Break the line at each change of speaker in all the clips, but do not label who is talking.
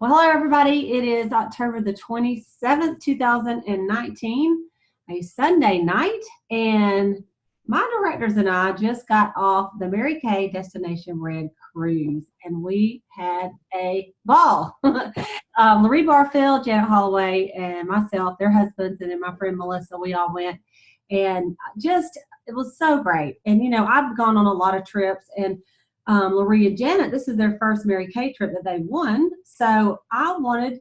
Well, hello, everybody. It is October the 27th, 2019, a Sunday night, and my directors and I just got off the Mary Kay Destination Red cruise, and we had a ball. LaRie Barfield, Janet Holloway, and myself, their husbands, and then my friend Melissa, we all went, and just it was so great. And I've gone on a lot of trips, and LaRie and Janet, this is their first Mary Kay trip that they won. So I wanted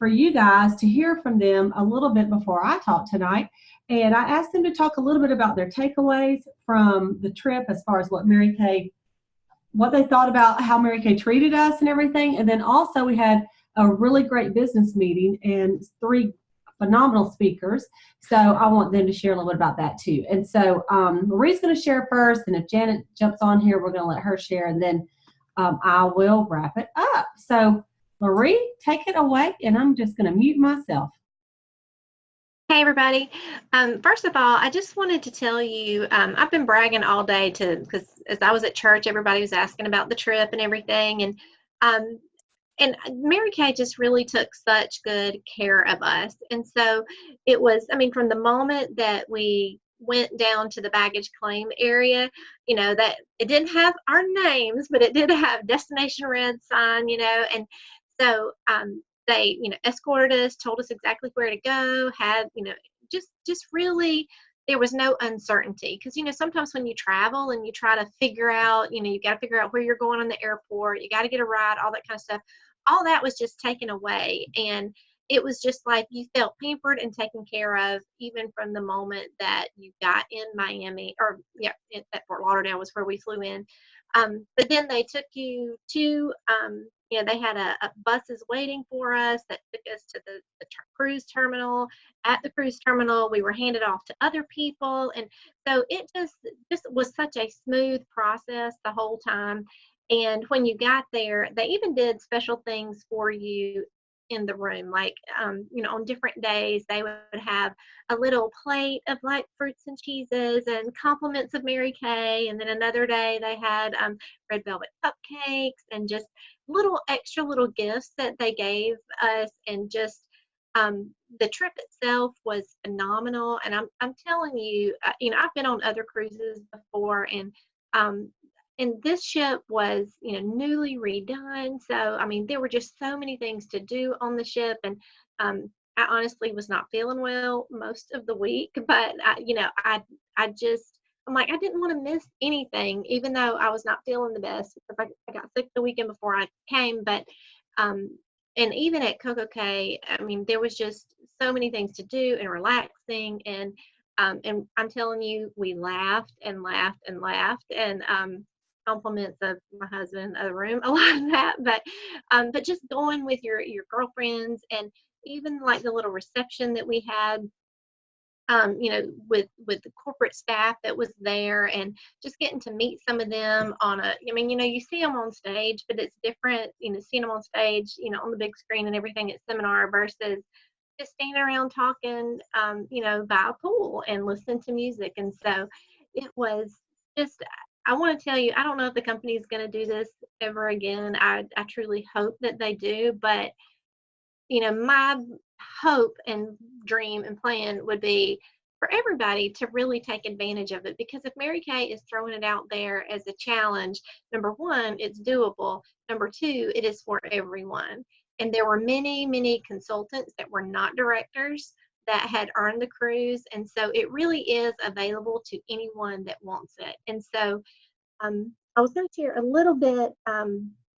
for you guys to hear from them a little bit before I talk tonight. And I asked them to talk a little bit about their takeaways from the trip as far as what they thought about how Mary Kay treated us and everything. And then also we had a really great business meeting and three phenomenal speakers. So I want them to share a little bit about that too. And so Marie's going to share first, and if Janet jumps on here, we're going to let her share, and then I will wrap it up. So LaRie, take it away, and I'm just going to mute myself.
Hey everybody. First of all, I just wanted to tell you, I've been bragging all day because as I was at church, everybody was asking about the trip and everything. And Mary Kay just really took such good care of us. And so it was, from the moment that we went down to the baggage claim area, that it didn't have our names, but it did have Destination Red sign, and so they, escorted us, told us exactly where to go, had, just really, there was no uncertainty. Because, sometimes when you travel and you try to figure out, you got to figure out where you're going on the airport, you got to get a ride, all that kind of stuff. All that was just taken away. And it was just like you felt pampered and taken care of, even from the moment that you got in Miami, or at Fort Lauderdale was where we flew in. But then they took you to, they had a buses waiting for us that took us to the cruise terminal. At the cruise terminal, we were handed off to other people. And so it just was such a smooth process the whole time. And when you got there, they even did special things for you in the room. Like, on different days, they would have a little plate of like fruits and cheeses and compliments of Mary Kay. And then another day they had red velvet cupcakes and just extra little gifts that they gave us. And just the trip itself was phenomenal. And I'm telling you, I've been on other cruises before, and this ship was, newly redone. So, there were just so many things to do on the ship. And I honestly was not feeling well most of the week. But, I'm like, I didn't want to miss anything, even though I was not feeling the best. I got sick the weekend before I came. But, and even at Coco Cay, there was just so many things to do and relaxing. And I'm telling you, we laughed and laughed and laughed. And, compliments of my husband in the other room, a lot of that, but just going with your girlfriends, and even like the little reception that we had, with the corporate staff that was there, and just getting to meet some of them you see them on stage, but it's different, seeing them on stage, on the big screen and everything at seminar versus just standing around talking, by a pool and listening to music. And so it was just, I want to tell you, I don't know if the company is going to do this ever again. I truly hope that they do. But, my hope and dream and plan would be for everybody to really take advantage of it. Because if Mary Kay is throwing it out there as a challenge, number one, it's doable. Number two, it is for everyone. And there were many, many consultants that were not directors that had earned the cruise. And so it really is available to anyone that wants it. And so I was going to share a little bit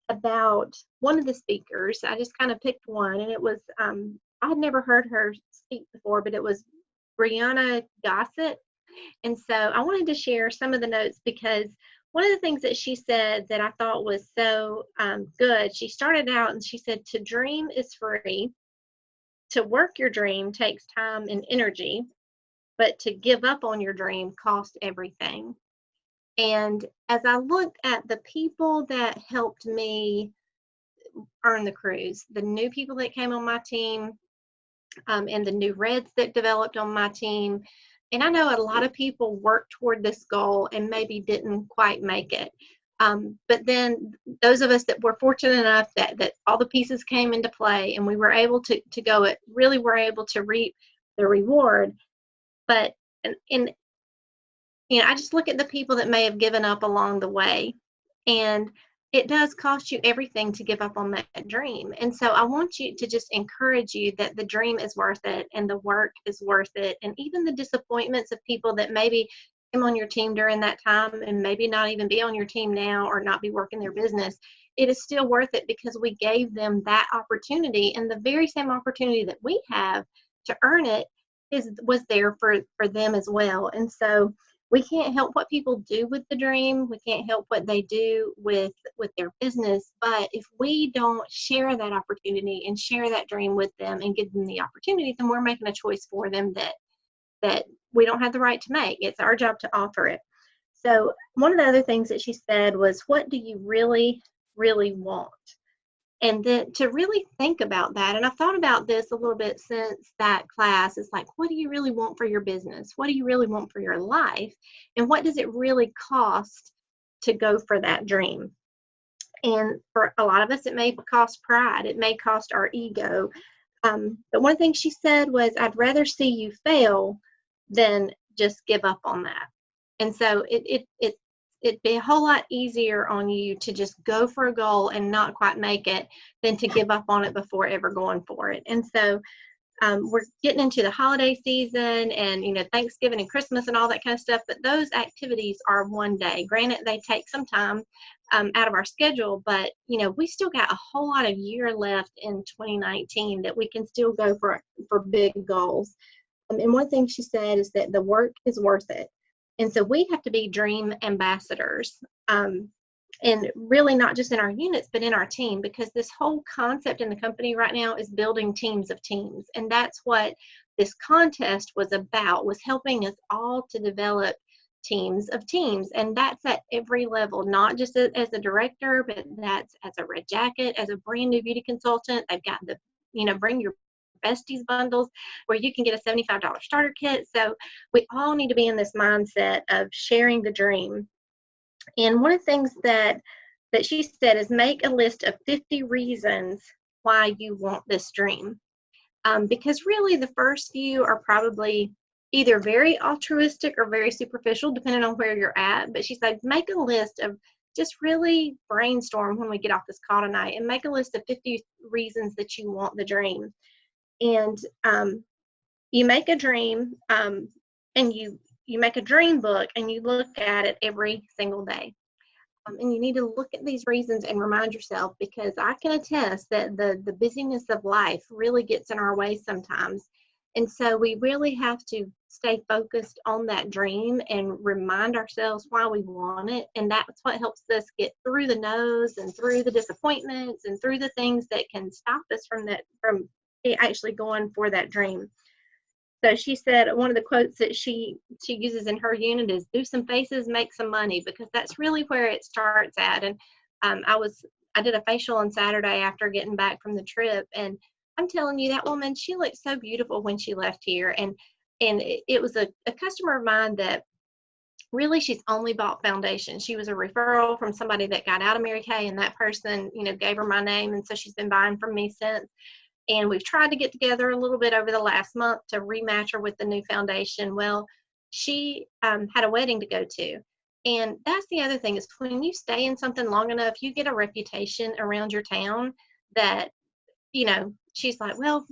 about one of the speakers. I just kind of picked one, and it was, I had never heard her speak before, but it was Brianna Gossett. And so I wanted to share some of the notes, because one of the things that she said that I thought was so good, she started out and she said, to dream is free. To work your dream takes time and energy, but to give up on your dream costs everything. And as I looked at the people that helped me earn the cruise, the new people that came on my team, and the new Reds that developed on my team, and I know a lot of people worked toward this goal and maybe didn't quite make it. But then those of us that were fortunate enough that all the pieces came into play and we were able to go, it really were able to reap the reward. But and I just look at the people that may have given up along the way, and it does cost you everything to give up on that dream. And so I want you to just encourage you that the dream is worth it and the work is worth it. And even the disappointments of people that maybe came on your team during that time and maybe not even be on your team now or not be working their business, it is still worth it because we gave them that opportunity, and the very same opportunity that we have to earn it was there for them as well. And so we can't help what people do with the dream. We can't help what they do with their business. But if we don't share that opportunity and share that dream with them and give them the opportunity, then we're making a choice for them that we don't have the right to make. It's our job to offer it. So one of the other things that she said was, what do you really, really want? And then to really think about that, and I've thought about this a little bit since that class. It's like, what do you really want for your business? What do you really want for your life? And what does it really cost to go for that dream? And for a lot of us, it may cost pride. It may cost our ego. But one thing she said was, I'd rather see you fail than just give up on that. And so it'd be a whole lot easier on you to just go for a goal and not quite make it than to give up on it before ever going for it. And so we're getting into the holiday season and, Thanksgiving and Christmas and all that kind of stuff. But those activities are one day. Granted, they take some time out of our schedule, but, we still got a whole lot of year left in 2019 that we can still go for big goals. And one thing she said is that the work is worth it. And so we have to be dream ambassadors, and really not just in our units, but in our team, because this whole concept in the company right now is building teams of teams. And that's what this contest was about, was helping us all to develop teams of teams. And that's at every level, not just as a director, but that's as a red jacket, as a brand new beauty consultant. They've got the, bring your besties bundles where you can get a $75 starter kit. So we all need to be in this mindset of sharing the dream. And one of the things that she said is, make a list of 50 reasons why you want this dream. Because really the first few are probably either very altruistic or very superficial, depending on where you're at. But she said, make a list of, just really brainstorm when we get off this call tonight, and make a list of 50 reasons that you want the dream. And you make a dream, and you make a dream book, and you look at it every single day. And you need to look at these reasons and remind yourself, because I can attest that the busyness of life really gets in our way sometimes. And so we really have to stay focused on that dream and remind ourselves why we want it. And that's what helps us get through the no's and through the disappointments and through the things that can stop us from actually going for that dream. So she said, one of the quotes that she uses in her unit is, do some faces, make some money, because that's really where it starts at. And I did a facial on Saturday after getting back from the trip, and I'm telling you, that woman, she looked so beautiful when she left here. And it was a customer of mine that really, she's only bought foundation. She was a referral from somebody that got out of Mary Kay, and that person, gave her my name. And so she's been buying from me since. And we've tried to get together a little bit over the last month to rematch her with the new foundation. Well, she had a wedding to go to. And that's the other thing, is when you stay in something long enough, you get a reputation around your town that, she's like, well,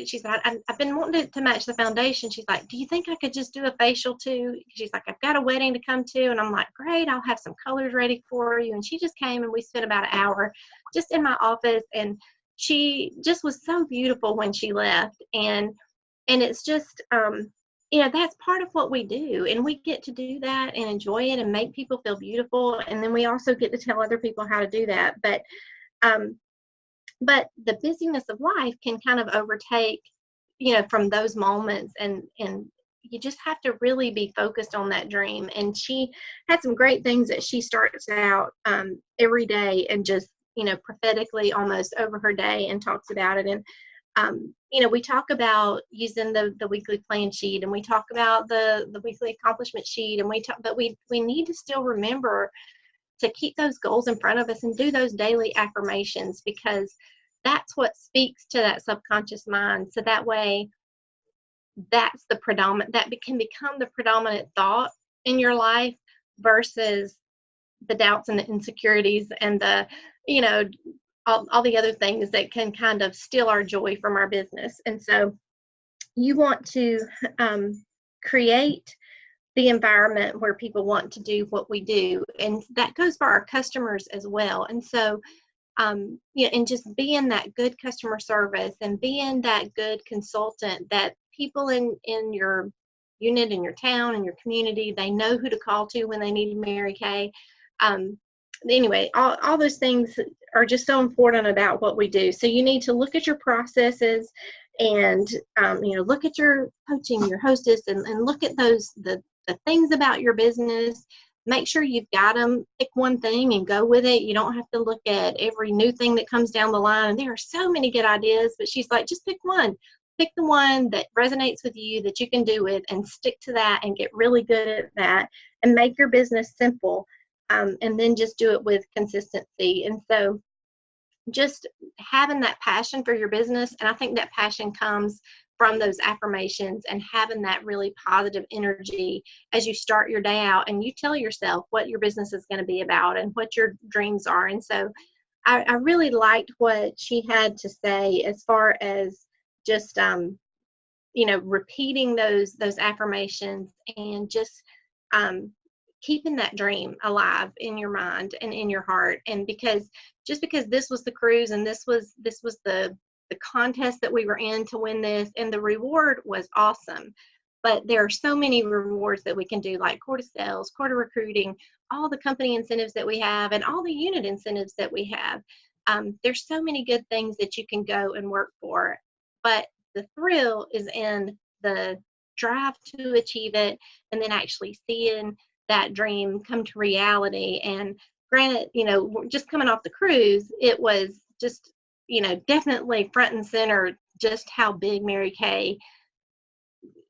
she's like, I've been wanting to match the foundation. She's like, do you think I could just do a facial too? She's like, I've got a wedding to come to. And I'm like, great, I'll have some colors ready for you. And she just came, and we spent about an hour just in my office, and she just was so beautiful when she left. And it's just, that's part of what we do. And we get to do that and enjoy it and make people feel beautiful. And then we also get to tell other people how to do that. But the busyness of life can kind of overtake, from those moments. And you just have to really be focused on that dream. And she had some great things that she starts out every day and just, prophetically almost over her day, and talks about it. And, we talk about using the weekly plan sheet, and we talk about the weekly accomplishment sheet, and but we need to still remember to keep those goals in front of us and do those daily affirmations, because that's what speaks to that subconscious mind. So that way, that's the predominant, that can become the predominant thought in your life versus the doubts and the insecurities and the, you know, all the other things that can kind of steal our joy from our business. And so you want to create the environment where people want to do what we do. And that goes for our customers as well. And so, and just being that good customer service and being that good consultant that people in your unit, in your town, in your community, they know who to call to when they need Mary Kay. Anyway, all those things are just so important about what we do. So you need to look at your processes and, look at your coaching, your hostess, and look at the things about your business. Make sure you've got them. Pick one thing and go with it. You don't have to look at every new thing that comes down the line. And there are so many good ideas, but she's like, just pick one. Pick the one that resonates with you, that you can do with, and stick to that and get really good at that and make your business simple. And then just do it with consistency. And so just having that passion for your business, and I think that passion comes from those affirmations and having that really positive energy as you start your day out and you tell yourself what your business is going to be about and what your dreams are. And so I really liked what she had to say as far as just, repeating those affirmations and just keeping that dream alive in your mind and in your heart. And because this was the cruise and this was the contest that we were in to win this, and the reward was awesome. But there are so many rewards that we can do, like quarter sales, quarter recruiting, all the company incentives that we have, and all the unit incentives that we have. There's so many good things that you can go and work for. But the thrill is in the drive to achieve it and then actually seeing that dream come to reality. And granted, just coming off the cruise, it was just, definitely front and center just how big Mary Kay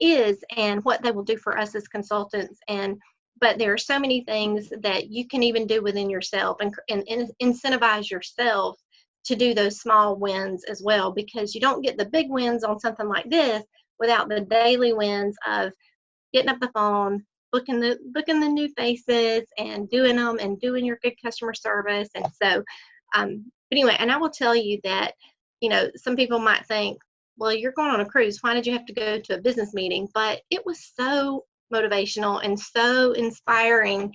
is and what they will do for us as consultants. But there are so many things that you can even do within yourself and incentivize yourself to do those small wins as well, because you don't get the big wins on something like this without the daily wins of getting up the phone, booking the new faces and doing them and doing your good customer service. And so, but anyway, and I will tell you that, some people might think, well, you're going on a cruise. Why did you have to go to a business meeting? But it was so motivational and so inspiring.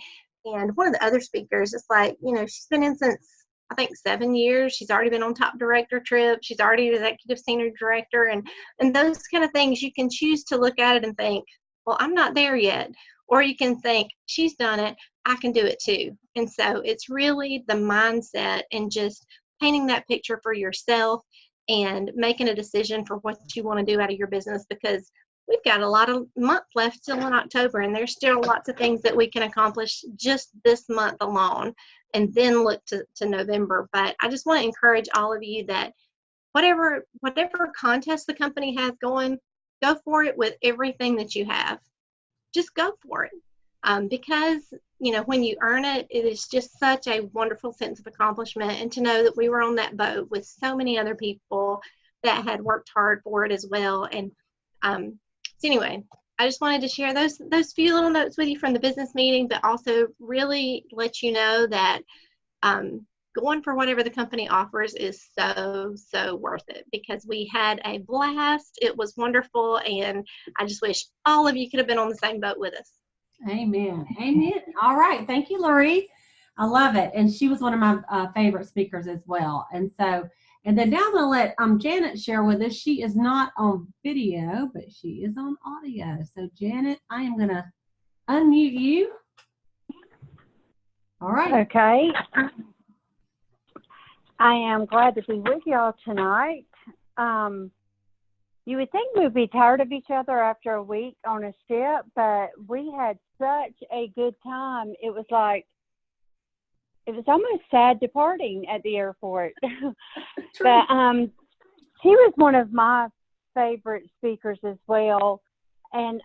And one of the other speakers, it's like, she's been in since, I think, 7 years. She's already been on top director trips. She's already executive senior director. And those kind of things, you can choose to look at it and think, well, I'm not there yet. Or you can think, she's done it, I can do it too. And so it's really the mindset and just painting that picture for yourself and making a decision for what you want to do out of your business, because we've got a lot of month left still in October, and there's still lots of things that we can accomplish just this month alone, and then look to November. But I just want to encourage all of you that whatever contest the company has going, go for it with everything that you have. Just go for it. Because, when you earn it, it is just such a wonderful sense of accomplishment. And to know that we were on that boat with so many other people that had worked hard for it as well. And so anyway, I just wanted to share those few little notes with you from the business meeting, but also really let you know that going for whatever the company offers is so, so worth it, because we had a blast. It was wonderful. And I just wish all of you could have been on the same boat with us.
Amen. Amen. All right. Thank you, LaRie. I love it. And she was one of my favorite speakers as well. And then now I'm going to let Janet share with us. She is not on video, but she is on audio. So Janet, I am going to unmute you. All right.
Okay. I am glad to be with y'all tonight. You would think we'd be tired of each other after a week on a ship, but we had such a good time. It was almost sad departing at the airport. But he was one of my favorite speakers as well. And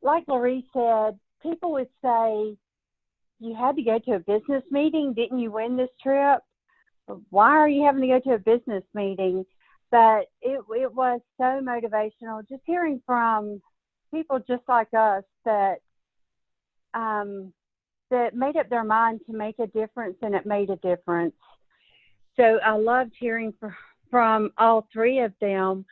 like LaRie said, people would say, you had to go to a business meeting. Didn't you win this trip? Why are you having to go to a business meeting? But it was so motivational, just hearing from people just like us that that made up their mind to make a difference, and it made a difference. So I loved hearing from all three of them,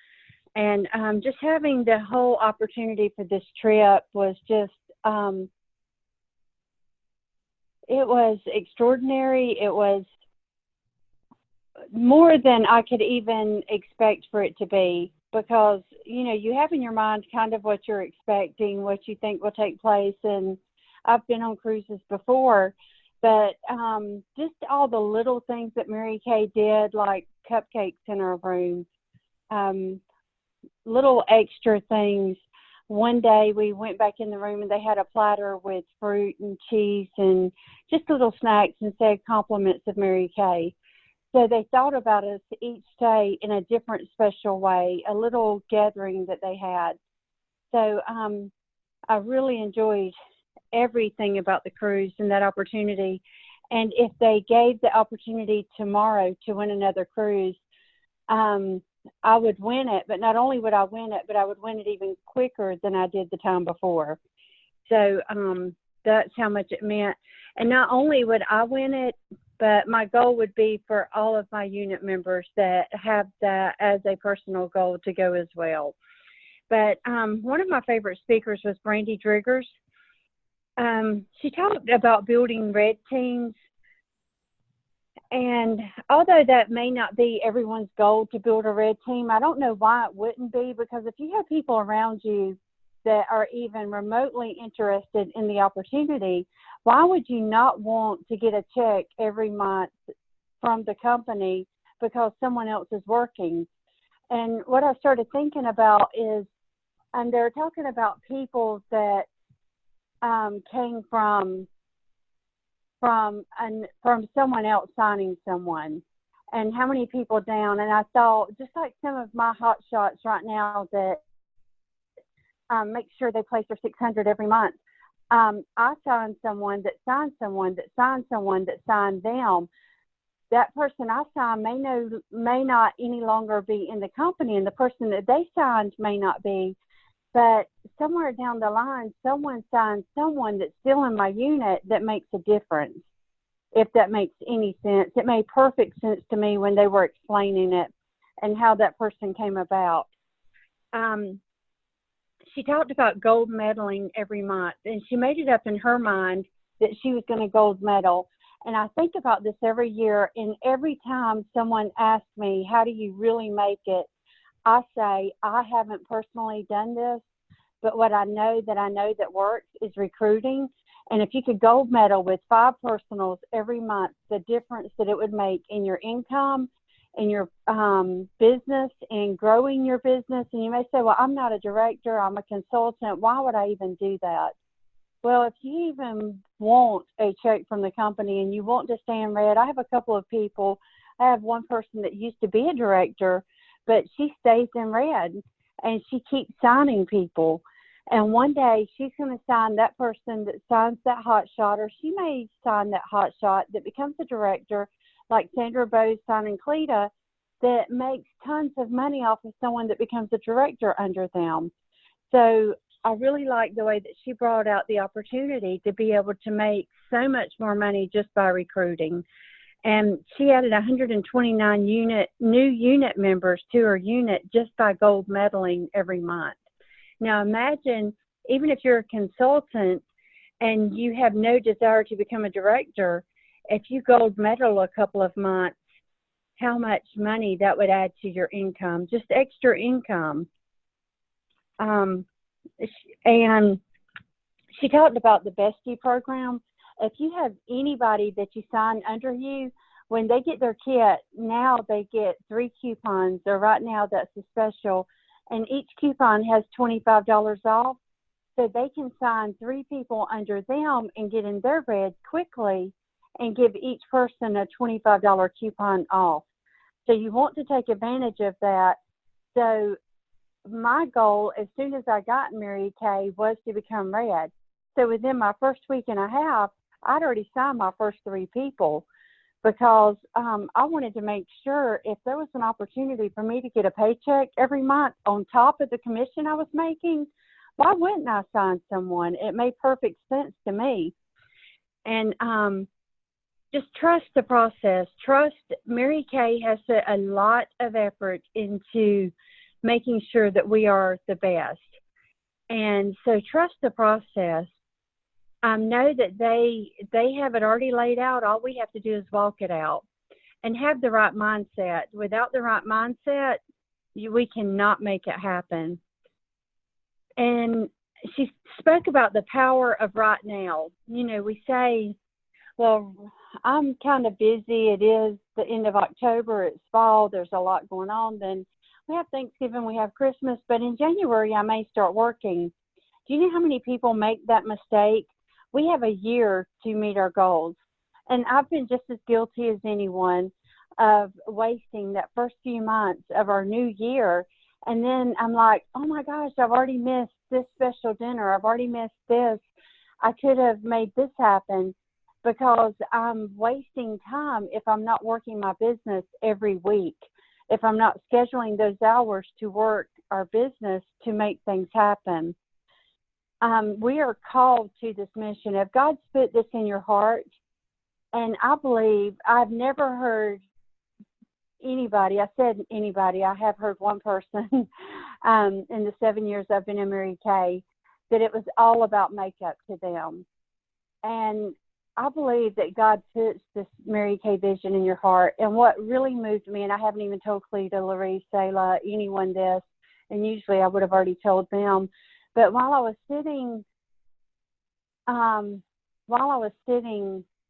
and just having the whole opportunity for this trip was just, it was extraordinary. It was more than I could even expect for it to be, because, you know, you have in your mind kind of what you're expecting, what you think will take place. And I've been on cruises before, but just all the little things that Mary Kay did, like cupcakes in our room, little extra things. One day we went back in the room and they had a platter with fruit and cheese and just little snacks and said compliments of Mary Kay. So they thought about us each day in a different special way, a little gathering that they had. So I really enjoyed everything about the cruise and that opportunity. And if they gave the opportunity tomorrow to win another cruise, I would win it. But not only would I win it, but I would win it even quicker than I did the time before. So that's how much it meant. And not only would I win it, but my goal would be for all of my unit members that have that as a personal goal to go as well. But one of my favorite speakers was Brandy Driggers. She talked about building red teams. And although that may not be everyone's goal to build a red team, I don't know why it wouldn't be, because if you have people around you that are even remotely interested in the opportunity, why would you not want to get a check every month from the company because someone else is working? And what I started thinking about is, they were talking about people that came from someone else signing someone, and how many people down. And I thought, just like some of my hot shots right now that make sure they place their 600 every month. I signed someone that signed someone that signed someone that signed them. That person I signed may not any longer be in the company, and the person that they signed may not be. But somewhere down the line, someone signed someone that's still in my unit that makes a difference, if that makes any sense. It made perfect sense to me when they were explaining it and how that person came about. She talked about gold medaling every month, and she made it up in her mind that she was going to gold medal. And I think about this every year, and every time someone asks me, how do you really make it? I say, I haven't personally done this, but what I know that works is recruiting. And if you could gold medal with 5 personals every month, the difference that it would make in your income, in your business, and growing your business. And you may say, well, I'm not a director, I'm a consultant. Why would I even do that? Well, if you even want a check from the company and you want to stay in red, I have a couple of people. I have one person that used to be a director, but she stays in red and she keeps signing people. And one day she's going to sign that person that signs that hot shot, or she may sign that hot shot that becomes a director, like Sandra Bowes signing Cleta, that makes tons of money off of someone that becomes a director under them. So I really like the way that she brought out the opportunity to be able to make so much more money just by recruiting. And she added 129 new unit members to her unit just by gold medaling every month. Now imagine, even if you're a consultant and you have no desire to become a director, if you gold medal a couple of months, how much money that would add to your income, just extra income. And she talked about the Bestie program. If you have anybody that you sign under you, when they get their kit, now they get 3 coupons, or right now that's a special, and each coupon has $25 off. So they can sign 3 people under them and get in their red quickly and give each person a $25 coupon off. So you want to take advantage of that. So my goal, as soon as I got Mary Kay, was to become red. So within my first week and a half, I'd already signed my first 3 people because I wanted to make sure if there was an opportunity for me to get a paycheck every month on top of the commission I was making, why wouldn't I sign someone? It made perfect sense to me. And just trust the process. Trust. Mary Kay has put a lot of effort into making sure that we are the best. And so trust the process. Know that they have it already laid out. All we have to do is walk it out and have the right mindset. Without the right mindset, we cannot make it happen. And she spoke about the power of right now. You know, we say, well, I'm kind of busy. It is the end of October. It's fall. There's a lot going on. Then we have Thanksgiving, we have Christmas. But in January, I may start working. Do you know how many people make that mistake? We have a year to meet our goals. And I've been just as guilty as anyone of wasting that first few months of our new year. And then I'm like, oh my gosh, I've already missed this special dinner. I've already missed this. I could have made this happen, because I'm wasting time if I'm not working my business every week, if I'm not scheduling those hours to work our business to make things happen. We are called to this mission. If God's put this in your heart, and I believe I've never heard anybody, I said anybody, I have heard one person in the 7 years I've been in Mary Kay, that it was all about makeup to them. And I believe that God puts this Mary Kay vision in your heart. And what really moved me, and I haven't even told Cleta, LaRie, Selah, anyone this, and usually I would have already told them, but while I was sitting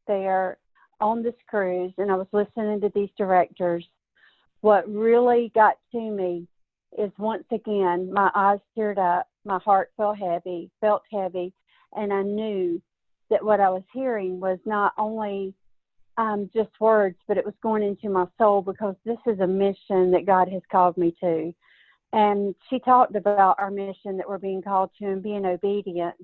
there on this cruise and I was listening to these directors, what really got to me is, once again, my eyes teared up, my heart felt heavy, and I knew that what I was hearing was not only just words, but it was going into my soul, because this is a mission that God has called me to. And she talked about our mission that we're being called to and being obedient.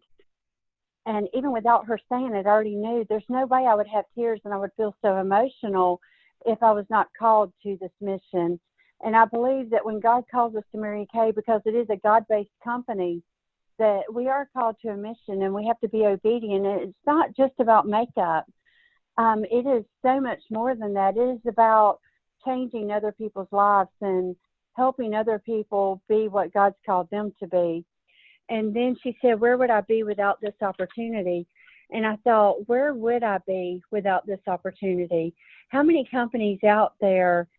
And even without her saying it, I already knew there's no way I would have tears and I would feel so emotional if I was not called to this mission. And I believe that when God calls us to Mary Kay, because it is a God-based company, that we are called to a mission and we have to be obedient. And it's not just about makeup. It is so much more than that. It is about changing other people's lives and helping other people be what God's called them to be. And then she said, where would I be without this opportunity? And I thought, where would I be without this opportunity? How many companies out there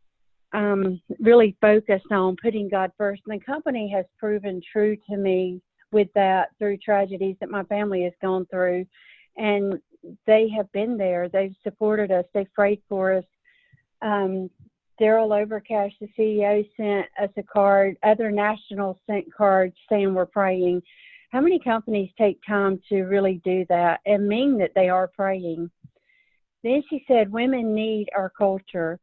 really focus on putting God first? And the company has proven true to me with that through tragedies that my family has gone through. And they have been there. They've supported us. They've prayed for us. Daryl Overcash, the CEO, sent us a card. Other nationals sent cards saying we're praying. How many companies take time to really do that and mean that they are praying? Then she said, women need our culture.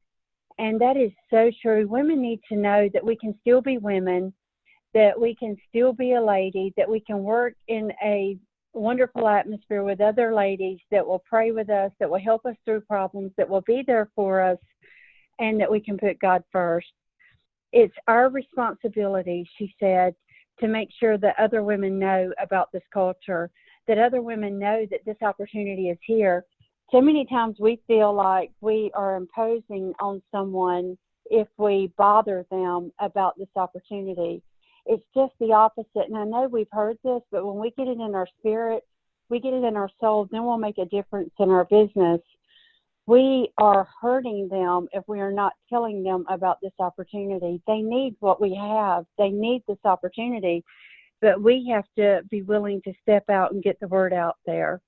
And that is so true. Women need to know that we can still be women, that we can still be a lady, that we can work in a wonderful atmosphere with other ladies that will pray with us, that will help us through problems, that will be there for us, and that we can put God first. It's our responsibility, she said, to make sure that other women know about this culture, that other women know that this opportunity is here. So many times we feel like we are imposing on someone if we bother them about this opportunity. It's just the opposite. And I know we've heard this, but when we get it in our spirit, we get it in our soul, then we'll make a difference in our business. We are hurting them if we are not telling them about this opportunity. They need what we have. They need this opportunity, but we have to be willing to step out and get the word out there.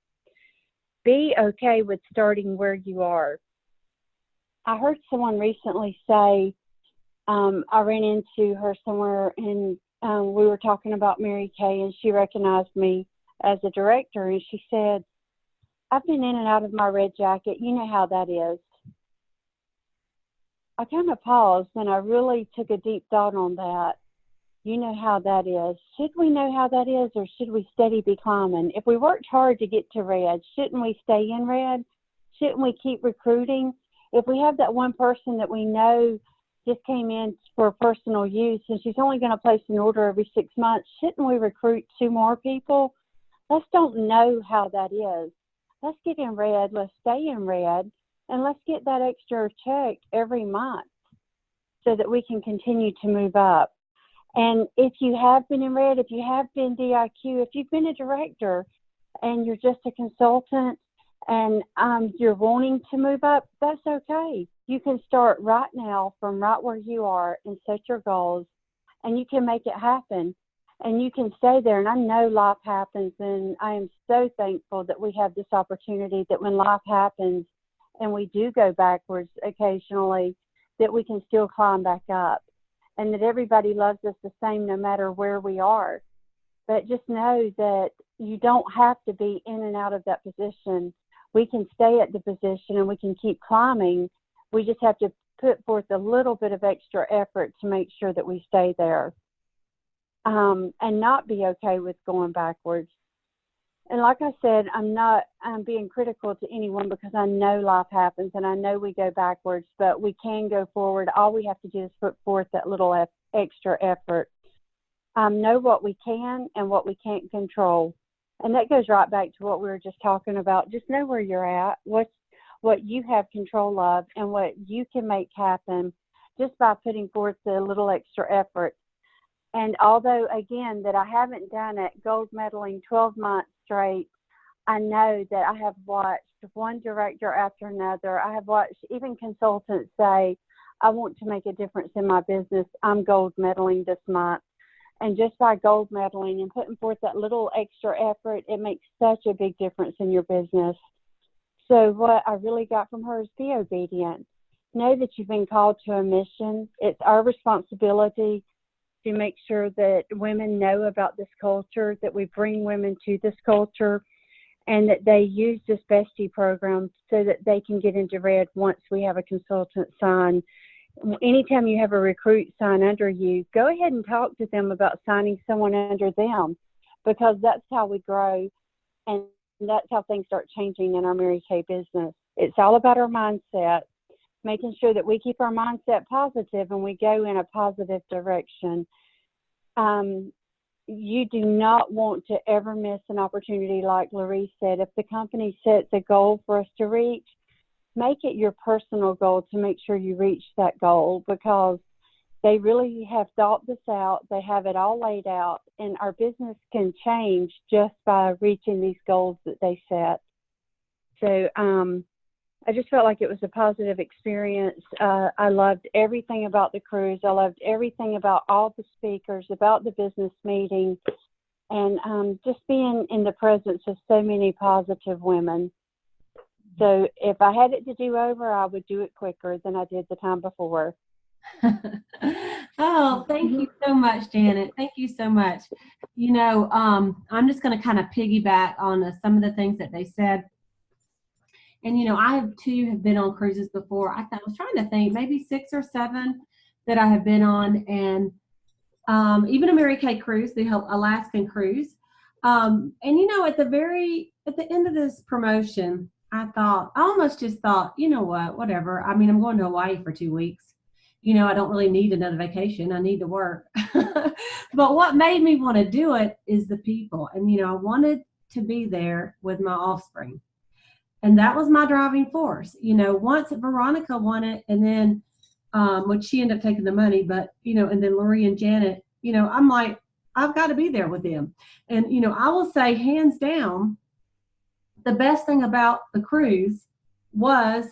Be okay with starting where you are. I heard someone recently say, I ran into her somewhere and we were talking about Mary Kay, and she recognized me as a director, and she said, I've been in and out of my red jacket. You know how that is. I kind of paused and I really took a deep thought on that. You know how that is. Should we know how that is, or should we steady be climbing? If we worked hard to get to red, shouldn't we stay in red? Shouldn't we keep recruiting? If we have that one person that we know just came in for personal use and she's only going to place an order every 6 months, shouldn't we recruit 2 more people? Let's don't know how that is. Let's get in red. Let's stay in red. And let's get that extra check every month so that we can continue to move up. And if you have been in red, if you have been DIQ, if you've been a director and you're just a consultant and you're wanting to move up, that's okay. You can start right now from right where you are and set your goals, and you can make it happen. And you can stay there. And I know life happens, and I am so thankful that we have this opportunity that when life happens and we do go backwards occasionally, that we can still climb back up, and that everybody loves us the same no matter where we are. But just know that you don't have to be in and out of that position. We can stay at the position and we can keep climbing. We just have to put forth a little bit of extra effort to make sure that we stay there, and not be okay with going backwards. And like I said, I'm being critical to anyone because I know life happens and I know we go backwards, but we can go forward. All we have to do is put forth that little extra effort. Know what we can and what we can't control. And that goes right back to what we were just talking about. Just know where you're at, what you have control of, and what you can make happen just by putting forth the little extra effort. And although, again, that I haven't done it, gold medaling 12 months straight, I know that I have watched one director after another. I have watched even consultants say, I want to make a difference in my business. I'm gold medaling this month. And just by gold medaling and putting forth that little extra effort, it makes such a big difference in your business. So what I really got from her is be obedient. Know that you've been called to a mission. It's our responsibility to make sure that women know about this culture, that we bring women to this culture, and that they use this bestie program so that they can get into red once we have a consultant sign. Anytime you have a recruit sign under you, go ahead and talk to them about signing someone under them, because that's how we grow and that's how things start changing in our Mary Kay business. It's all about our mindset, making sure that we keep our mindset positive and we go in a positive direction. You do not want to ever miss an opportunity. Like LaRie said, if the company sets a goal for us to reach, make it your personal goal to make sure you reach that goal, because they really have thought this out. They have it all laid out, and our business can change just by reaching these goals that they set. So I just felt like it was a positive experience. I loved everything about the cruise. I loved everything about all the speakers, about the business meeting, and just being in the presence of so many positive women. So if I had it to do over, I would do it quicker than I did the time before.
Oh, thank you so much, Janet. Thank you so much. You know, I'm just going to kind of piggyback on some of the things that they said. And, you know, I have been on cruises before. I was trying to think, maybe 6 or 7 that I have been on. And even a Mary Kay cruise, the Alaskan cruise. And, you know, at the end of this promotion, I almost just thought, you know what, whatever. I mean, I'm going to Hawaii for 2 weeks. You know, I don't really need another vacation. I need to work. But what made me want to do it is the people. And, you know, I wanted to be there with my offspring. And that was my driving force. You know, once Veronica won it, and then, which she ended up taking the money, but, you know, and then LaRie and Janet, you know, I'm like, I've got to be there with them. And, you know, I will say hands down, the best thing about the cruise was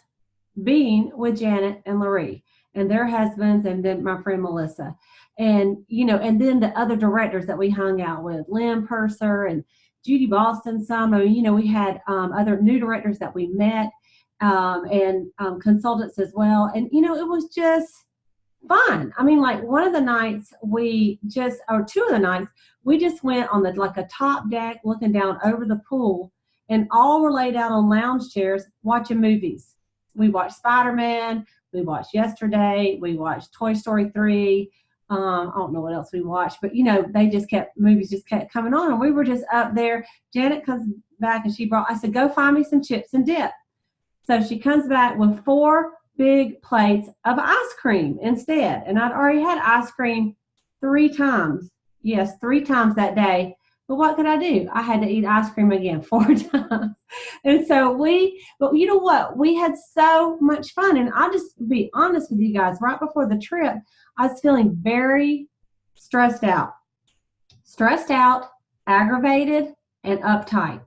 being with Janet and LaRie and their husbands, and then my friend Melissa. And, you know, and then the other directors that we hung out with, Lynn Purser and Judy Boston, some. I mean, you know, we had other new directors that we met, and consultants as well. And, you know, it was just fun. I mean, like one of the nights or 2 of the nights, we just went on like a top deck looking down over the pool, and all were laid out on lounge chairs watching movies. We watched Spider-Man. We watched Yesterday. We watched Toy Story 3. I don't know what else we watched, but movies just kept coming on, and we were just up there. Janet comes back and I said, go find me some chips and dip. So she comes back with 4 big plates of ice cream instead. And I'd already had ice cream 3 times. Yes, 3 times that day. But what could I do? I had to eat ice cream again 4 times. And so but you know what? We had so much fun. And I'll just be honest with you guys, right before the trip, I was feeling very stressed out, aggravated, and uptight.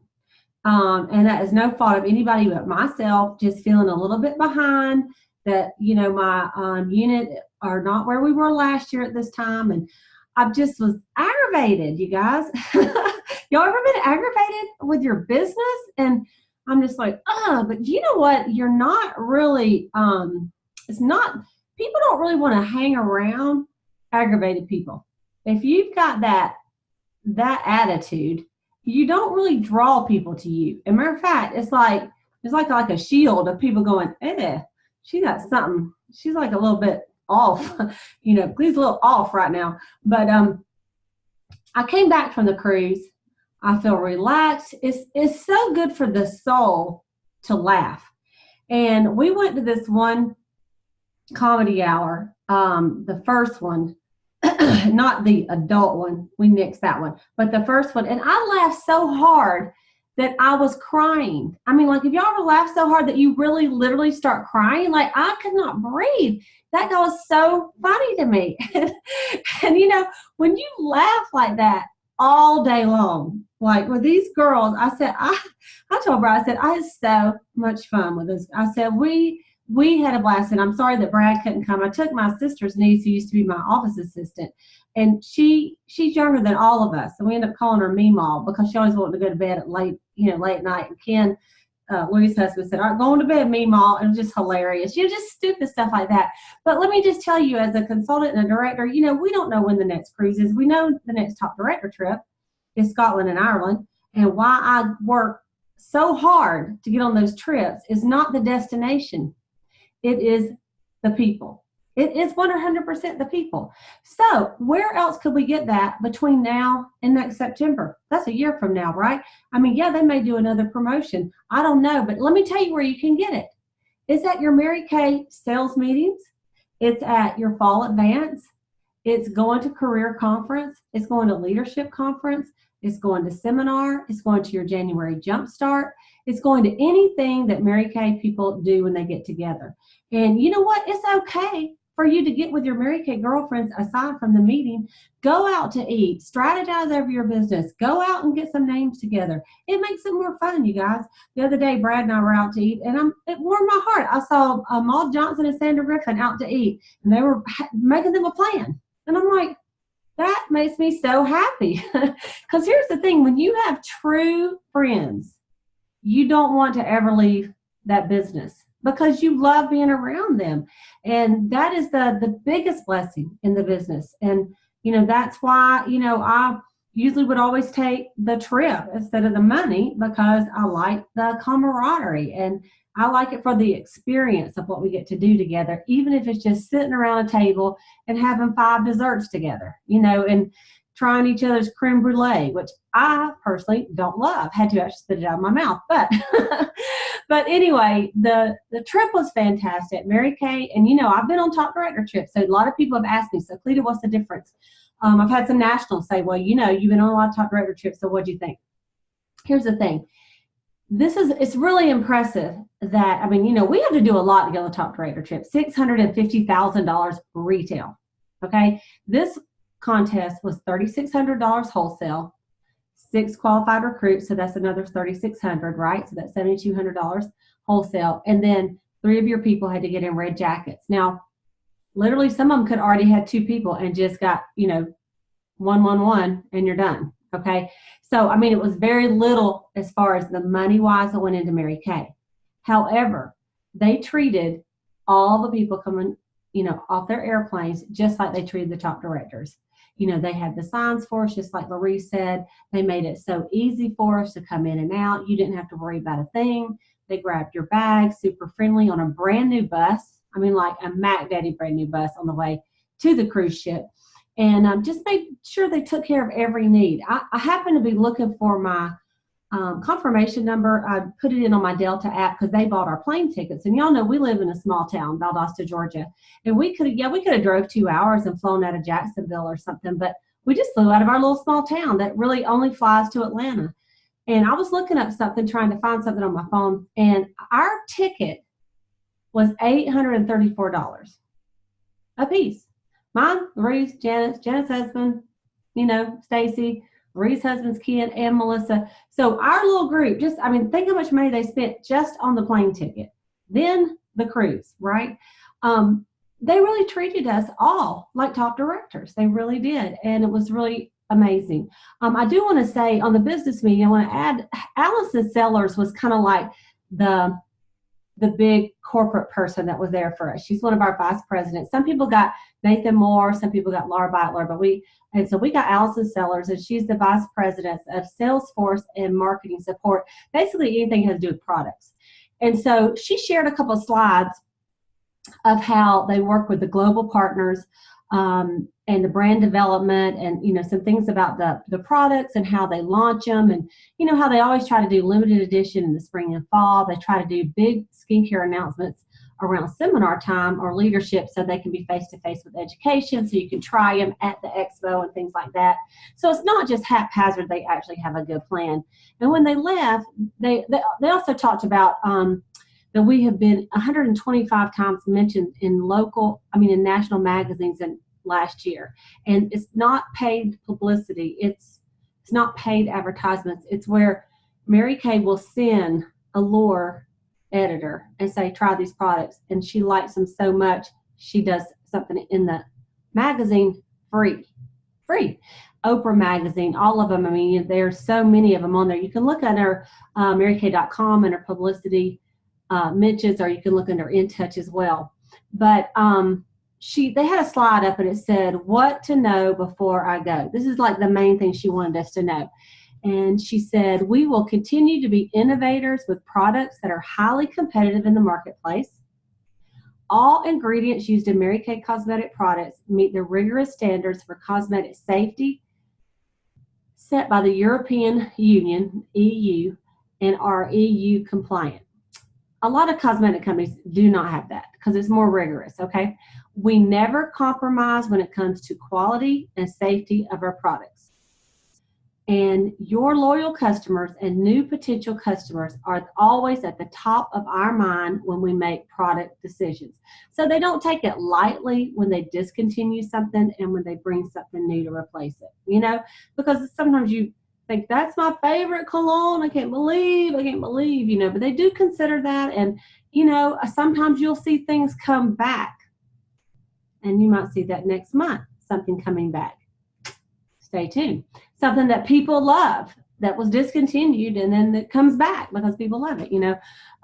And that is no fault of anybody but myself, just feeling a little bit behind that, my unit are not where we were last year at this time. And I just was aggravated, you guys. Y'all ever been aggravated with your business? And I'm just like, but you know what? You're not really, people don't really want to hang around aggravated people. If you've got that attitude, you don't really draw people to you. As a matter of fact, it's like a shield of people going, she got something. She's like a little bit off, he's a little off right now. But I came back from the cruise. I feel relaxed. It's so good for the soul to laugh. And we went to this one comedy hour, the first one, not the adult one. We nixed that one, but the first one. And I laughed so hard that I was crying. I mean, like, if y'all ever laugh so hard that you really literally start crying, like, I could not breathe. That guy was so funny to me. And when you laugh like that all day long, like with these girls, I said, I told Brad, I said, I had so much fun with this. I said, we had a blast, and I'm sorry that Brad couldn't come. I took my sister's niece, who used to be my office assistant, and she's younger than all of us, and we ended up calling her Meemaw because she always wanted to go to bed at late night. And Ken, Louie's husband, said, "All right, going to bed, Meemaw." It was just hilarious. Just stupid stuff like that. But let me just tell you, as a consultant and a director, we don't know when the next cruise is. We know the next top director trip is Scotland and Ireland, and why I work so hard to get on those trips is not the destination. It is the people. It is 100% the people. So where else could we get that between now and next September? That's a year from now, right? I mean, yeah, they may do another promotion. I don't know, but let me tell you where you can get it. It's at your Mary Kay sales meetings. It's at your fall advance. It's going to career conference. It's going to leadership conference. It's going to seminar. It's going to your January jumpstart. It's going to anything that Mary Kay people do when they get together. And you know what? It's okay for you to get with your Mary Kay girlfriends aside from the meeting. Go out to eat. Strategize over your business. Go out and get some names together. It makes it more fun, you guys. The other day, Brad and I were out to eat, and it warmed my heart. I saw Maud Johnson and Sandra Griffin out to eat, and they were making them a plan. And I'm like, that makes me so happy. Because here's the thing. When you have true friends, you don't want to ever leave that business because you love being around them. And that is the biggest blessing in the business. And, that's why, I usually would always take the trip instead of the money because I like the camaraderie and I like it for the experience of what we get to do together, even if it's just sitting around a table and having 5 desserts together, and trying each other's creme brulee, which I personally don't love. Had to actually spit it out of my mouth. But but anyway, the trip was fantastic. Mary Kay, and I've been on top director trips, so a lot of people have asked me, so Cleta, what's the difference? I've had some nationals say, well, you've been on a lot of top director trips, so what'd you think? Here's the thing. It's really impressive that, we have to do a lot to get on the top director trip. $650,000 retail. Okay. This contest was $3,600 wholesale, 6 qualified recruits. So that's another $3,600, right? So that's $7,200 wholesale. And then 3 of your people had to get in red jackets. Now, literally some of them could already had 2 people and just got, 1 and you're done. Okay. So, it was very little as far as the money wise that went into Mary Kay. However, they treated all the people coming, off their airplanes just like they treated the top directors. They had the signs for us, just like LaRie said. They made it so easy for us to come in and out. You didn't have to worry about a thing. They grabbed your bag, super friendly, on a brand new bus. Like a Mac Daddy brand new bus on the way to the cruise ship. and just made sure they took care of every need. I happened to be looking for my confirmation number. I put it in on my Delta app because they bought our plane tickets. And y'all know we live in a small town, Valdosta, Georgia. And we could have drove 2 hours and flown out of Jacksonville or something, but we just flew out of our little small town that really only flies to Atlanta. And I was looking up something, trying to find something on my phone, and our ticket was $834 a piece. Mine, LaRie's, Janet's husband, Stacy, LaRie's husband's Ken, and Melissa. So our little group, think how much money they spent just on the plane ticket. Then the cruise, right? They really treated us all like top directors. They really did. And it was really amazing. I do want to say on the business meeting, I want to add, Allison Sellers was kind of like the big corporate person that was there for us. She's one of our vice presidents. Some people got Nathan Moore, some people got Laura Beitler, so we got Allison Sellers, and she's the vice president of Salesforce and marketing support. Basically anything has to do with products. And so she shared a couple of slides of how they work with the global partners and the brand development, and some things about the products and how they launch them, and how they always try to do limited edition in the spring and fall. They try to do big skincare announcements around seminar time or leadership, so they can be face to face with education, so you can try them at the expo and things like that. So it's not just haphazard, they actually have a good plan. And when they left, they also talked about that we have been 125 times mentioned in national magazines in last year. And it's not paid publicity. It's not paid advertisements. It's where Mary Kay will send a lure editor and say, try these products. And she likes them so much, she does something in the magazine free. Oprah magazine, all of them. There's so many of them on there. You can look at her marykay.com and her publicity mentions, or you can look under In Touch as well. But they had a slide up and it said, what to know before I go. This is like the main thing she wanted us to know. And she said, we will continue to be innovators with products that are highly competitive in the marketplace. All ingredients used in Mary Kay cosmetic products meet the rigorous standards for cosmetic safety set by the European Union, EU, and are EU compliant. A lot of cosmetic companies do not have that because it's more rigorous, okay? We never compromise when it comes to quality and safety of our products. And your loyal customers and new potential customers are always at the top of our mind when we make product decisions. So they don't take it lightly when they discontinue something and when they bring something new to replace it, because sometimes you think, that's my favorite cologne, I can't believe, but they do consider that. And, sometimes you'll see things come back, and you might see that next month, something coming back. Stay tuned. Something that people love that was discontinued, and then it comes back because people love it,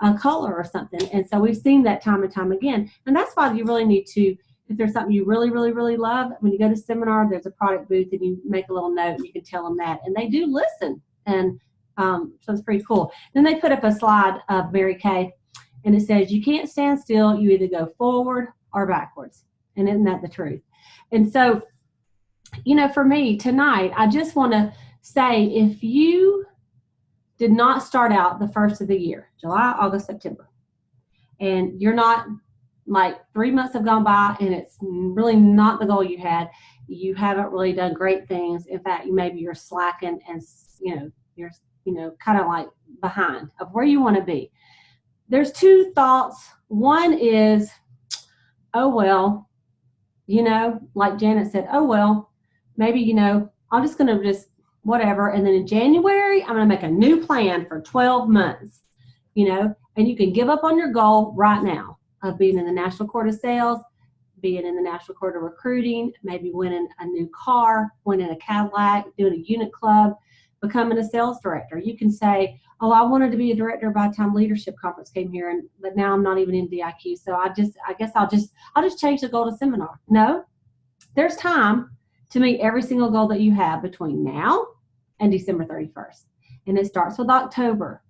a color or something. And so we've seen that time and time again. And that's why you really need to, if there's something you really, really, really love, when you go to seminar, there's a product booth and you make a little note and you can tell them that. And they do listen. And so it's pretty cool. Then they put up a slide of Mary Kay, and it says, you can't stand still. You either go forward or backwards. And isn't that the truth? And so, for me tonight, I just want to say, if you did not start out the first of the year, July, August, September, and you're not, like 3 months have gone by and it's really not the goal you had, you haven't really done great things. In fact, maybe you're slacking and, you're, kind of like behind of where you want to be. There's two thoughts. One is, oh, well, like Janet said, oh, well, maybe, I'm just going to whatever. And then in January, I'm going to make a new plan for 12 months, and you can give up on your goal right now of being in the National Court of Sales, being in the National Court of Recruiting, maybe winning a new car, winning a Cadillac, doing a unit club, becoming a sales director. You can say, oh, I wanted to be a director by the time Leadership Conference came here, but now I'm not even in DIQ. So I guess I'll just change the goal to seminar. No, there's time to meet every single goal that you have between now and December 31st. And it starts with October.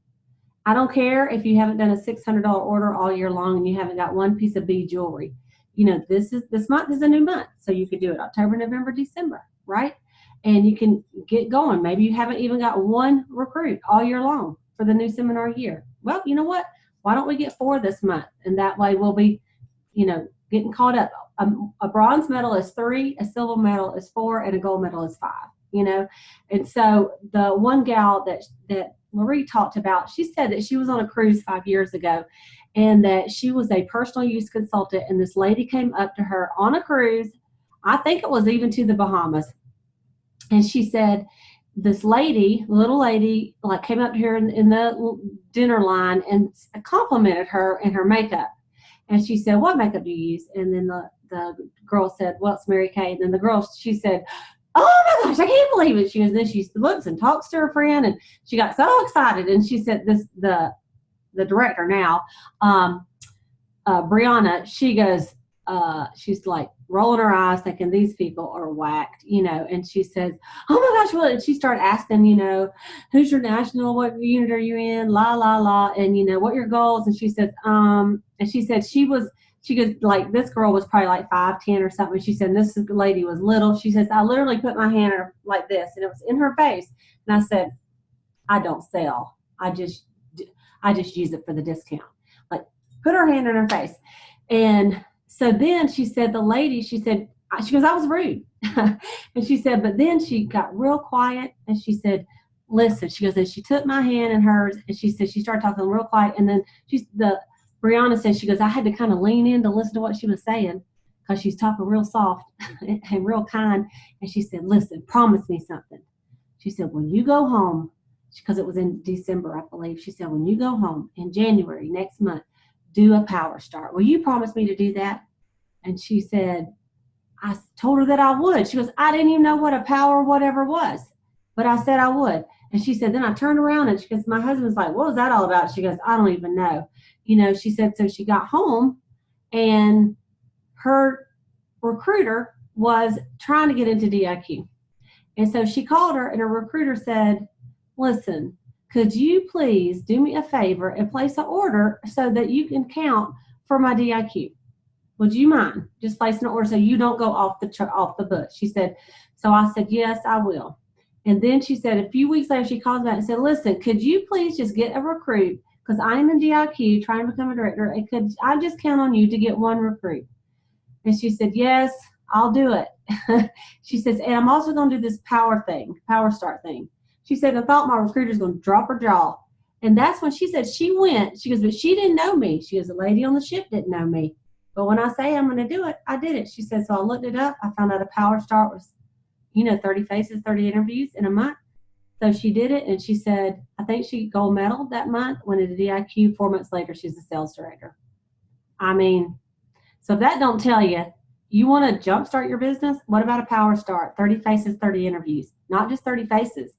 I don't care if you haven't done a $600 order all year long and you haven't got one piece of bead jewelry. this month is a new month. So you could do it October, November, December, right? And you can get going. Maybe you haven't even got one recruit all year long for the new seminar year. Well, you know what? Why don't we get 4 this month? And that way we'll be, getting caught up. A bronze medal is 3, a silver medal is 4, and a gold medal is 5, And so the one gal that LaRie talked about, she said that she was on a cruise 5 years ago and that she was a personal use consultant, and this lady came up to her on a cruise. I think it was even to the Bahamas. And she said, this little lady, like came up to her in the dinner line and complimented her in her makeup. And she said, what makeup do you use? And then the girl said, well, it's Mary Kay. And then the girl, she said, oh my gosh, I can't believe it. Then she looks and talks to her friend, and she got so excited. And she said, the director now, Brianna, she goes, she's like rolling her eyes thinking these people are whacked, and she says, oh my gosh, well, and she started asking, who's your national, what unit are you in, la, la, la, and, what your goals? And she said, she goes, like, this girl was probably like 5'10" or something. She said, this lady was little. She says, I literally put my hand like this, and it was in her face. And I said, I don't sell. I just use it for the discount. Like, put her hand in her face. And so then she said, the lady, she goes, I was rude. And she said, but then she got real quiet, and she said, listen, she goes, and she took my hand in hers, and she said, she started talking real quiet. And then Brianna said, she goes, I had to kind of lean in to listen to what she was saying because she's talking real soft and real kind. And she said, listen, promise me something. She said, when you go home, because it was in December, I believe, she said, when you go home in January next month, do a power start. Will you promise me to do that? And she said, I told her that I would. She goes, I didn't even know what a power whatever was, but I said I would. And she said, then I turned around, and she goes, my husband's like, what was that all about? She goes, I don't even know. She said, so she got home, and her recruiter was trying to get into DIQ. And so she called her, and her recruiter said, listen, could you please do me a favor and place an order so that you can count for my DIQ? Would you mind just placing an order so you don't go off the book? She said, so I said, yes, I will. And then she said, a few weeks later, she called back and said, listen, could you please just get a recruit, because I'm in DIQ trying to become a director, and could I just count on you to get one recruit? And she said, yes, I'll do it. She says, and I'm also going to do this power start thing. She said, I thought my recruiter's going to drop her jaw. And that's when she said she went. She goes, but she didn't know me. She goes, the lady on the ship didn't know me. But when I say I'm going to do it, I did it. She said, so I looked it up. I found out a power start was, 30 faces, 30 interviews in a month. So she did it, and she said, I think she gold medaled that month, went into DIQ. 4 months later, she's a sales director. I mean, so if that don't tell you, you want to jumpstart your business, what about a power start? 30 faces, 30 interviews. Not just 30 faces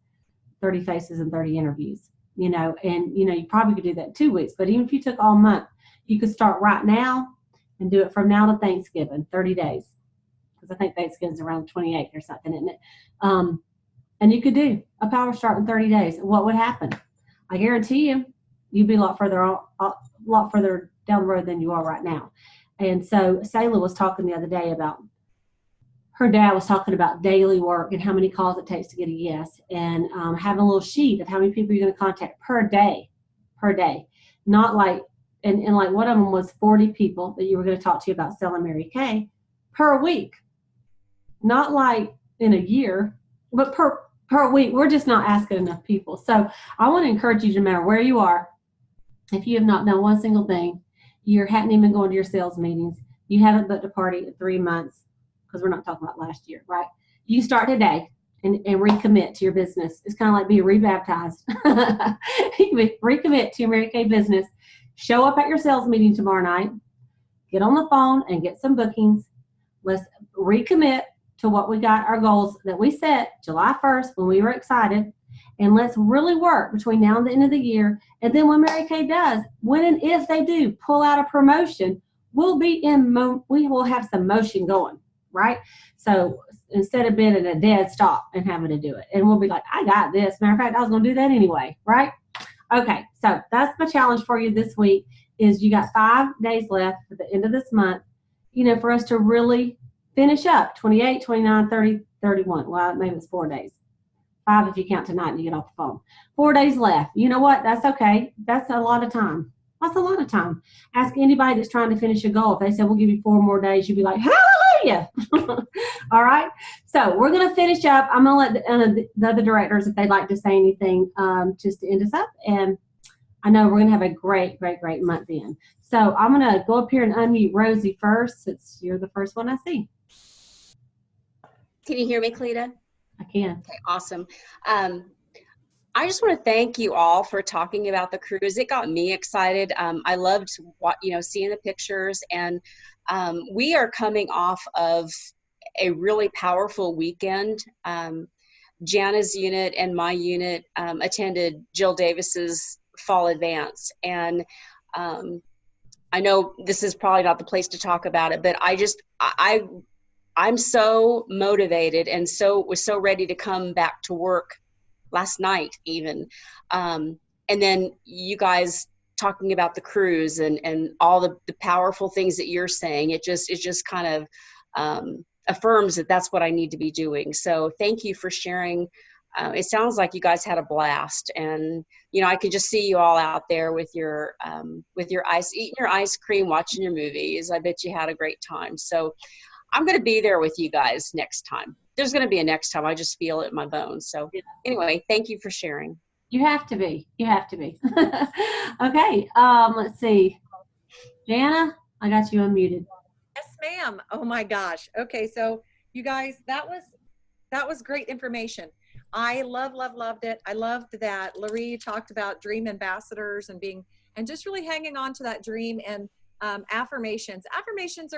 and 30 interviews, and, you probably could do that in 2 weeks. But even if you took all month, you could start right now and do it from now to Thanksgiving, 30 days. Because I think Thanksgiving's around 28th or something, isn't it? And you could do a power start in 30 days. What would happen? I guarantee you'd be a lot further down the road than you are right now. And so Sayla was talking the other day about, her dad was talking about daily work and how many calls it takes to get a yes, and having a little sheet of how many people you're going to contact per day. Not like, and like one of them was 40 people that you were going to talk to about selling Mary Kay per week. Not like in a year, but per week. We're just not asking enough people. So I want to encourage you, no matter where you are, if you have not done one single thing, you hadn't even gone to your sales meetings, you haven't booked a party in 3 months, because we're not talking about last year, right? You start today and recommit to your business. It's kind of like being rebaptized. You can recommit to your Mary Kay business. Show up at your sales meeting tomorrow night. Get on the phone and get some bookings. Let's recommit to what we got, our goals that we set July 1st when we were excited. And let's really work between now and the end of the year. And then when Mary Kay does, when and if they do pull out a promotion, we will have some motion going, right? So instead of being at a dead stop and having to do it, and we'll be like, I got this. Matter of fact, I was going to do that anyway, right? Okay, so that's my challenge for you this week is you got 5 days left at the end of this month. for us to really finish up 28, 29, 30, 31. Well, maybe it's 4 days. 5 if you count tonight and you get off the phone. 4 days left. You know what? That's okay. That's a lot of time. That's a lot of time. Ask anybody that's trying to finish a goal. If they said, we'll give you 4 more days, you'd be like, hallelujah. All right. So we're going to finish up. I'm going to let the other directors, if they'd like to say anything, just to end us up. And I know we're going to have a great, great, great month in. So I'm going to go up here and unmute Rosie first, since you're the first one I see.
Can you hear me, Cleta?
I can.
Okay, awesome. I just want to thank you all for talking about the cruise. It got me excited. I loved seeing the pictures, and we are coming off of a really powerful weekend. Jana's unit and my unit attended Jill Davis's fall advance, and I know this is probably not the place to talk about it, but I'm so motivated and was so ready to come back to work last night even. And then you guys talking about the cruise and all the powerful things that you're saying, it just kind of affirms that that's what I need to be doing. So thank you for sharing. It sounds like you guys had a blast, and I could just see you all out there with your eating your ice cream, watching your movies. I bet you had a great time. So I'm going to be there with you guys next time. There's going to be a next time. I just feel it in my bones. So anyway, thank you for sharing.
You have to be. You have to be. Okay. Let's see. Jana, I got you unmuted.
Yes, ma'am. Oh my gosh. Okay. So you guys, that was great information. I loved it. I loved that LaRie talked about dream ambassadors and just really hanging on to that dream, and affirmations. Affirmations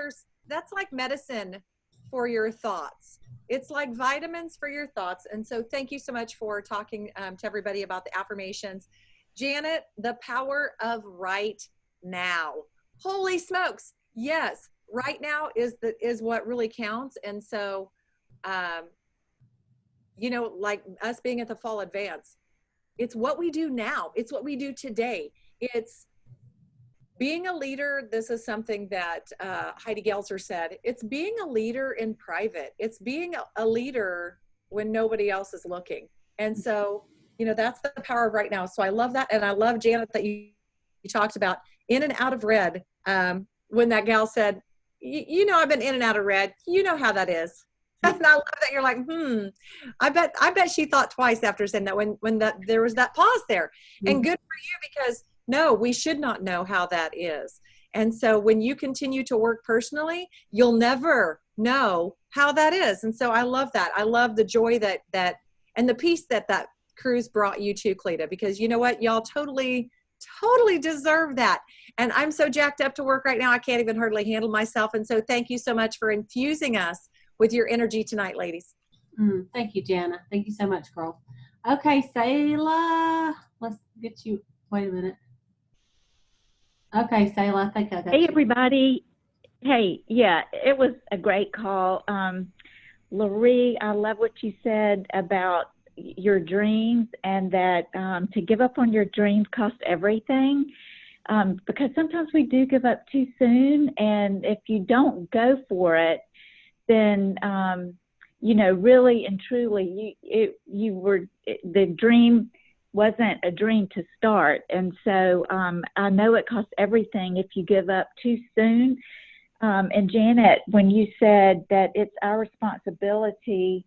that's like medicine for your thoughts. It's like vitamins for your thoughts. And so thank you so much for talking to everybody about the affirmations. Janet, the power of right now. Holy smokes. Yes. Right now is what really counts. And so, like us being at the fall advance, it's what we do now. It's what we do today. It's being a leader. This is something that Heidi Gelser said. It's being a leader in private. It's being a leader when nobody else is looking. And so, that's the power of right now. So I love that. And I love, Janet, that you talked about in and out of red. When that gal said, I've been in and out of red. You know how that is. And I love that you're like, I bet she thought twice after saying that when there was that pause there. And good for you, because no, we should not know how that is. And so when you continue to work personally, you'll never know how that is. And so I love that. I love the joy that and the peace that cruise brought you to, Cleta, because you know what? Y'all totally deserve that. And I'm so jacked up to work right now, I can't even hardly handle myself. And so thank you so much for infusing us with your energy tonight, ladies.
Thank you, Jana. Thank you so much, girl. Okay, Sayla, let's get you. Wait a minute. Okay, Sayla, I think I got
Hey,
you.
everybody. Hey, yeah, it was a great call. LaRie, I love what you said about your dreams, and that to give up on your dreams costs everything, because sometimes we do give up too soon, and if you don't go for it, then really and truly the dream wasn't a dream to start. And so I know it costs everything if you give up too soon. And Janet, when you said that it's our responsibility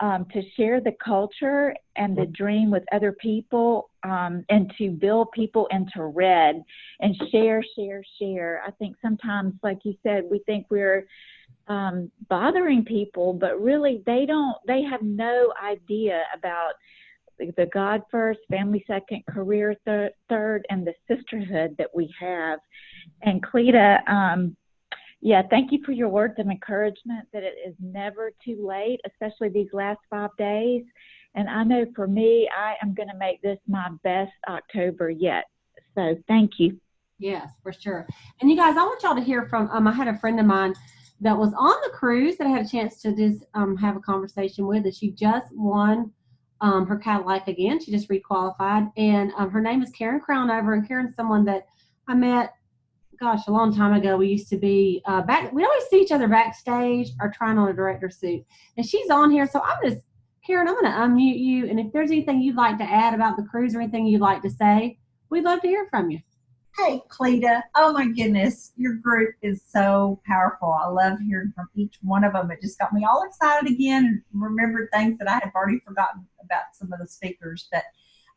to share the culture and the dream with other people, and to build people into red and share. I think sometimes, like you said, we think we're bothering people, but really they have no idea about the God first, family second, career third, and the sisterhood that we have. And Cleta, thank you for your words of encouragement, that it is never too late, especially these last 5 days. And I know for me, I am going to make this my best October yet. So thank you.
Yes, for sure. And you guys, I want y'all to hear from, I had a friend of mine that was on the cruise that I had a chance to just have a conversation with, and she just won her Cadillac again. She just requalified, and her name is Karen Crownover, and Karen's someone that I met, gosh, a long time ago, we used to be back. We always see each other backstage or trying on a director suit. And she's on here, so Karen, I'm going to unmute you. And if there's anything you'd like to add about the cruise or anything you'd like to say, we'd love to hear from you.
Hey, Cleta. Oh, my goodness. Your group is so powerful. I love hearing from each one of them. It just got me all excited again and remembered things that I had already forgotten about some of the speakers. But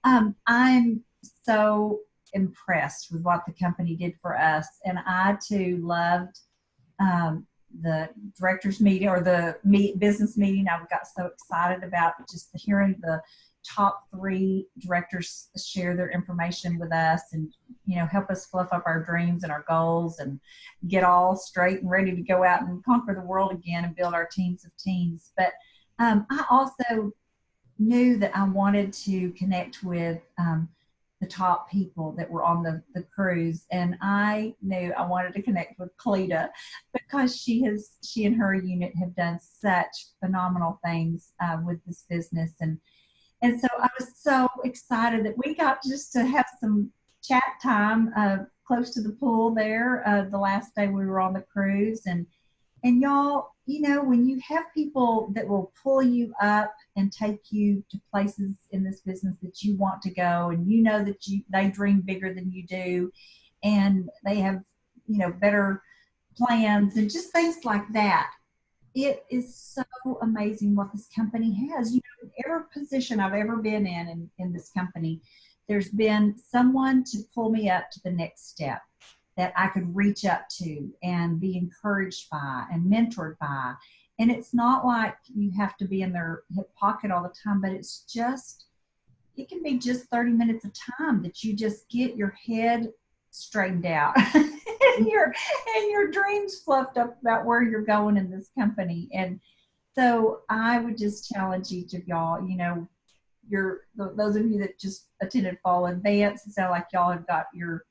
I'm so impressed with what the company did for us. And I, too, loved the director's meeting or the business meeting. I got so excited about just hearing the top 3 directors share their information with us and, help us fluff up our dreams and our goals and get all straight and ready to go out and conquer the world again and build our teams of teams. But I also knew that I wanted to connect with the top people that were on the cruise, and I knew I wanted to connect with Cleta because she and her unit have done such phenomenal things with this business, and so I was so excited that we got just to have some chat time close to the pool there the last day we were on the cruise, and y'all, when you have people that will pull you up and take you to places in this business that you want to go, and that they dream bigger than you do, and they have, better plans and just things like that. It is so amazing what this company has. Every position I've ever been in this company, there's been someone to pull me up to the next step that I could reach up to and be encouraged by and mentored by. And it's not like you have to be in their hip pocket all the time, but it can be just 30 minutes of time that you just get your head straightened out and your dreams fluffed up about where you're going in this company. And so I would just challenge each of y'all, those of you that just attended Fall Advance, it sounds like y'all have got your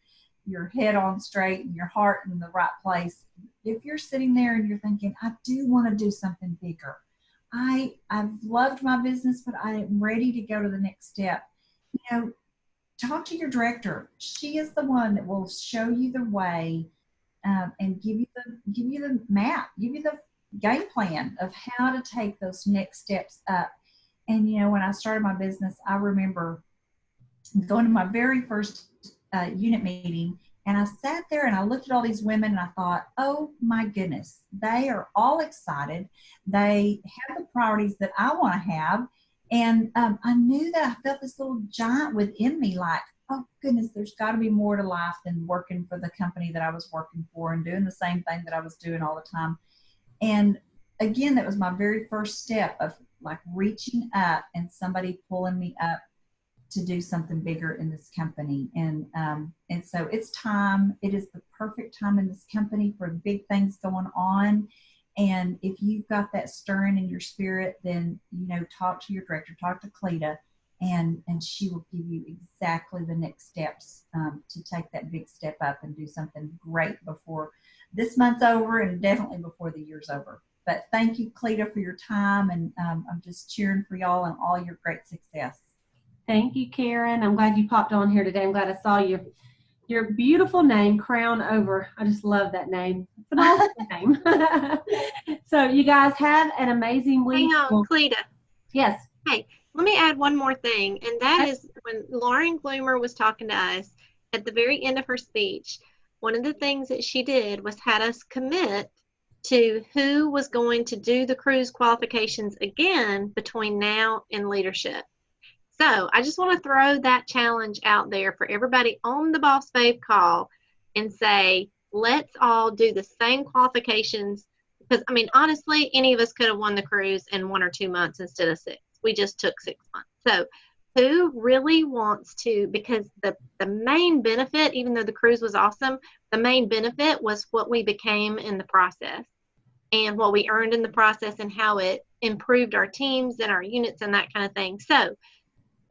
head on straight and your heart in the right place. If you're sitting there and you're thinking, I do want to do something bigger. I've loved my business, but I am ready to go to the next step. Talk to your director. She is the one that will show you the way and give you the map, give you the game plan of how to take those next steps up. And when I started my business, I remember going to my very first unit meeting, and I sat there and I looked at all these women and I thought, oh my goodness, they are all excited. They have the priorities that I want to have. And I knew that I felt this little giant within me, like, oh goodness, there's got to be more to life than working for the company that I was working for and doing the same thing that I was doing all the time. And again, that was my very first step of like reaching up and somebody pulling me up to do something bigger in this company. And so it's time. It is the perfect time in this company for big things going on. And if you've got that stirring in your spirit, then, talk to your director, talk to Cleta, and she will give you exactly the next steps to take that big step up and do something great before this month's over and definitely before the year's over. But thank you, Cleta, for your time. And I'm just cheering for y'all and all your great success.
Thank you, Karen. I'm glad you popped on here today. I'm glad I saw your beautiful name, Crown Over. I just love that name. It's an awesome name. So you guys have an amazing week.
Hang on, Cleta.
Yes.
Hey, let me add one more thing, and that is when Lauren Gloomer was talking to us at the very end of her speech, one of the things that she did was had us commit to who was going to do the cruise qualifications again between now and leadership. So I just want to throw that challenge out there for everybody on the Boss Babe call and say, let's all do the same qualifications. Because, honestly, any of us could have won the cruise in 1 or 2 months instead of 6. We just took 6 months. So who really wants to, because the main benefit, even though the cruise was awesome, the main benefit was what we became in the process and what we earned in the process and how it improved our teams and our units and that kind of thing. So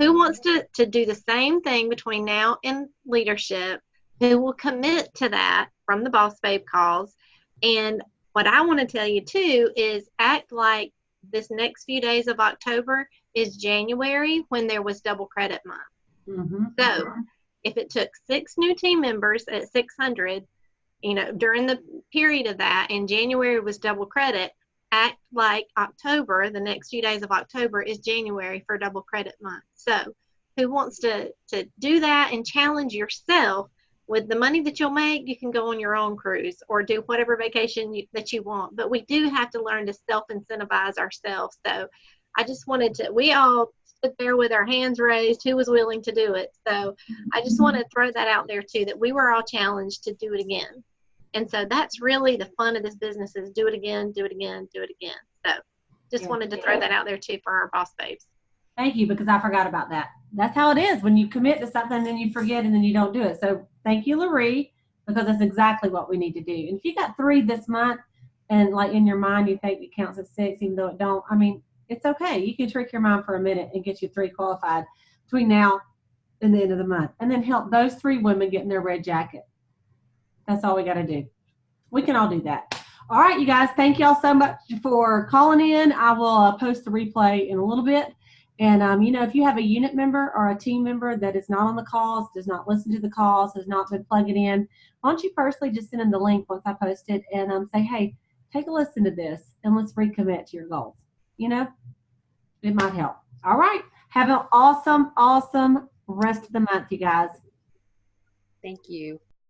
who wants to do the same thing between now and leadership? Who will commit to that from the Boss Babe calls? And what I want to tell you too is act like this next few days of October is January when there was double credit month. Mm-hmm. So if it took 6 new team members at 600 during the period of that, and January was double credit, act like October, the next few days of October, is January for double credit month. So who wants to do that and challenge yourself with the money that you'll make? You can go on your own cruise or do whatever vacation that you want. But we do have to learn to self-incentivize ourselves. So I just wanted to, we all stood there with our hands raised, who was willing to do it. So I just want to throw that out there too, that we were all challenged to do it again. And so that's really the fun of this business, is do it again, do it again, do it again. So just wanted to throw that out there too for our boss babes.
Thank you, because I forgot about that. That's how it is when you commit to something and then you forget and then you don't do it. So thank you, LaRie, because that's exactly what we need to do. And if you got 3 this month and like in your mind you think it counts as 6 even though it don't, I mean, it's okay. You can trick your mind for a minute and get you 3 qualified between now and the end of the month, and then help those 3 women get in their red jacket. That's all we got to do. We can all do that. All right, you guys, thank y'all so much for calling in. I will post the replay in a little bit. And, if you have a unit member or a team member that is not on the calls, does not listen to the calls, has not been plugging in, why don't you personally just send them the link once I post it and say, hey, take a listen to this and let's recommit to your goals. It might help. All right. Have an awesome, awesome rest of the month, you guys.
Thank you.